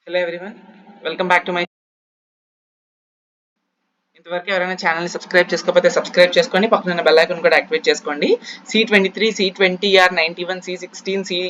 Hello everyone, welcome back to my ఇంతవరకు ఎవరైనా ఛానల్ని సబ్స్క్రైబ్ చేసుకోకపోతే సబ్స్క్రైబ్ చేసుకోండి, పక్కన ఉన్న బెల్ ఐకాన్ కూడా యాక్టివేట్ చేసుకోండి. C23, C20, R91, C16,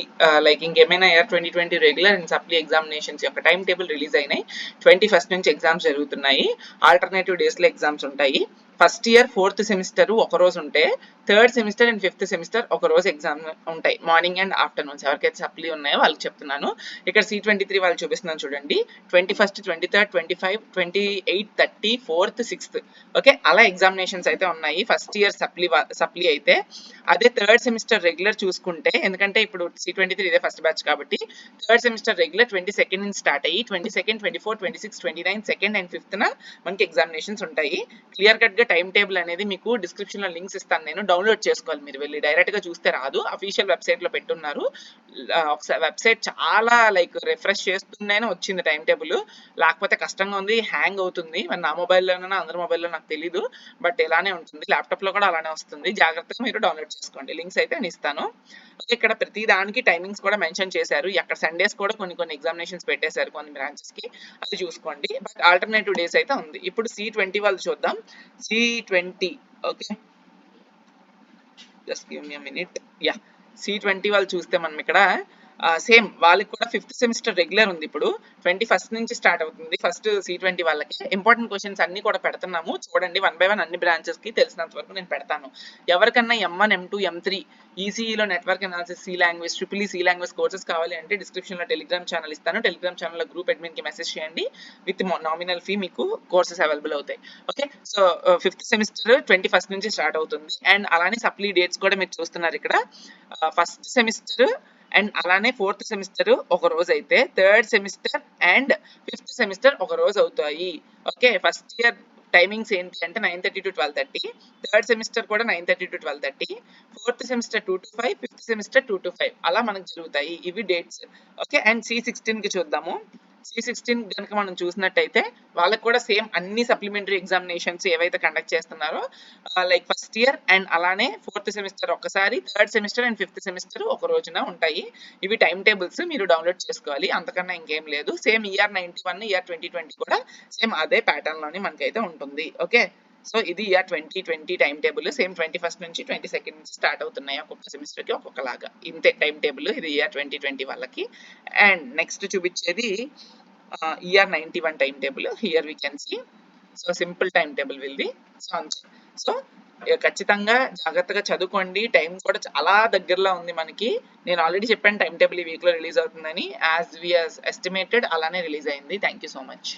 like ఇంకేమైనా R2020 regular and supply examinations యొక్క టైం టేబుల్ రిలీజ్ అయినాయి. 21st నుంచి ఎగ్జామ్స్ జరుగుతున్నాయి. ఆల్టర్నేటివ్ డేస్లో ఎగ్జామ్స్ ఉంటాయి. ఫస్ట్ ఇయర్ 4th సెమిస్టర్ ఒక రోజు ఉంటే, third semester and 5th semester ఒక రోజు ఎగ్జామ్ ఉంటాయి, మార్నింగ్ అండ్ ఆఫ్టర్నూన్స్. ఎవరికైతే సప్లీ ఉన్నాయో వాళ్ళకి చెప్తున్నాను. ఇక్కడ C23 వాళ్ళు చూపిస్తున్నాను చూడండి, 21st, 23rd, 25, 28, 30, 4th, 6th. Okay, అలా ఎగ్జామినేషన్స్ అయితే ఉన్నాయి ఫస్ట్ ఇయర్ సప్లీ అయితే. అదే థర్డ్ సెమిస్టర్ రెగ్యులర్ చూసుకుంటే, ఎందుకంటే ఇప్పుడు C23 ఇదే ఫస్ట్ బ్యాచ్ కాబట్టి థర్డ్ సెమిస్టర్ రెగ్యులర్ 22nd నుంచి స్టార్ట్ అయ్యి 22nd, 24, 26, 29, 2nd అండ్ 5th మనకి ఎగ్జామినేషన్స్ ఉంటాయి. క్లియర్ కట్ గా టైం టేబుల్ అనేది మీకు డిస్క్రిప్షన్ లో లింక్స్ ఇస్తాను, నేను డౌన్లోడ్ చేసుకోవాలి. మీరు వెళ్ళి డైరెక్ట్ గా చూస్తే రాదు, అఫీషియల్ వెబ్సైట్ లో పెట్టున్నారు. ఒకసారి వెబ్సైట్ చాలా రిఫ్రెష్ చేస్తుంటేనే వచ్చింది టైం టేబుల్, లేకపోతే కష్టంగా ఉంది, హ్యాంగ్ అవుతుంది. మరి నా మొబైల్లోనైనా అందరి మొబైల్లో నాకు తెలీదు, బట్ ఇలానే ఉంటుంది. ల్యాప్టాప్ లో కూడా అలానే వస్తుంది. జాగ్రత్తగా మీరు డౌన్లోడ్ చేసుకోండి, లింక్స్ అయితే నేను ఇస్తాను. ఇక్కడ ప్రతి దానికి టైమింగ్స్ కూడా మెన్షన్ చేశారు. అక్కడ సండేస్ కూడా కొన్ని ఎగ్జామినేషన్స్ పెట్టేశారు కొన్ని బ్రాంచెస్ కి, అది చూసుకోండి. బట్ ఆల్టర్నేటివ్ డేస్ అయితే ఉంది. ఇప్పుడు C20 వాళ్ళు చూద్దాం. C20, okay, just give me minute. Yeah, C20 వాళ్ళు చూస్తే మనం ఇక్కడ సేమ్ వాళ్ళకి కూడా 5th సెమిస్టర్ రెగ్యులర్ ఉంది. ఇప్పుడు 21st నుంచి స్టార్ట్ అవుతుంది ఫస్ట్ C20 వాళ్ళకి. ఇంపార్టెంట్ క్వశ్చన్స్ అన్ని కూడా పెడుతున్నాము చూడండి, 1 by 1 అన్ని బ్రాంచెస్ కి తెలిసినంత వరకు నేను పెడతాను. ఎవరికన్నా M1, M2, M3 ఈసీఈలో network analysis C language, C language courses కావాలి అంటే డిస్క్రిప్షన్ లో టెలిగ్రామ్ ఛానల్ ఇస్తాను. టెలిగ్రామ్ ఛానల్ లో గ్రూప్ అడ్మిన్ కి మెసేజ్ చేయండి, విత్ నామినల్ ఫీ మీకు కోర్సెస్ అవైలబుల్ అవుతాయి. Okay, so 5th semester 21st నుంచి స్టార్ట్ అవుతుంది. అండ్ అలానే సప్లీ డేట్స్ కూడా మీరు చూస్తున్నారు ఇక్కడ. ఫస్ట్ సెమిస్టర్ అండ్ అలానే 4th సెమిస్టర్ ఒక రోజు అయితే, third semester and 5th semester ఒక రోజు అవుతాయి. ఓకే, ఫస్ట్ ఇయర్ టైమింగ్స్ ఏంటి అంటే 9:30 to 12:30, థర్డ్ సెమిస్టర్ కూడా 9:30 to 12:30, 4th semester 2 to 5, 5th semester 2 to 5 అలా మనకు జరుగుతాయి. ఇవి డేట్స్. ఓకే, అండ్ C16 కి చూద్దాము. C16 కనుక మనం చూసినట్టయితే వాళ్ళకి కూడా సేమ్ అన్ని సప్లిమెంటరీ ఎగ్జామినేషన్స్ ఏవైతే కండక్ట్ చేస్తున్నారో, లైక్ ఫస్ట్ ఇయర్ అండ్ అలానే 4th సెమిస్టర్ ఒకసారి, third semester and 5th semester ఒక రోజున ఉంటాయి. ఇవి టైం టేబుల్స్ మీరు డౌన్లోడ్ చేసుకోవాలి, అంతకన్నా ఇంకేం లేదు. సేమ్ ER91, ER2020 కూడా సేమ్ అదే ప్యాటర్న్ లోని మనకైతే ఉంటుంది. ఓకే, సో ఇది ER2020 time table. Same 21st నుంచి 22nd నుంచి స్టార్ట్ అవుతున్నాయి, ఒక్కొక్క సెమిస్టర్ కి ఒక్కొక్కలాగా. ఇంతే టైం టేబుల్, ఇది ER2020 వాళ్ళకి. అండ్ నెక్స్ట్ చూపించేది ER91 time table. Here we can see. So simple time table will be. So అంతే. సో ఖచ్చితంగా జాగ్రత్తగా చదువుకోండి, టైం కూడా చాలా దగ్గరలో ఉంది మనకి. నేను ఆల్రెడీ చెప్పాను టైం టేబుల్ ఈ వీక్ లో రిలీజ్ అవుతుందని. యాజ్ వి ఎస్టిమేటెడ్ అలానే రిలీజ్ అయింది. Thank you so much.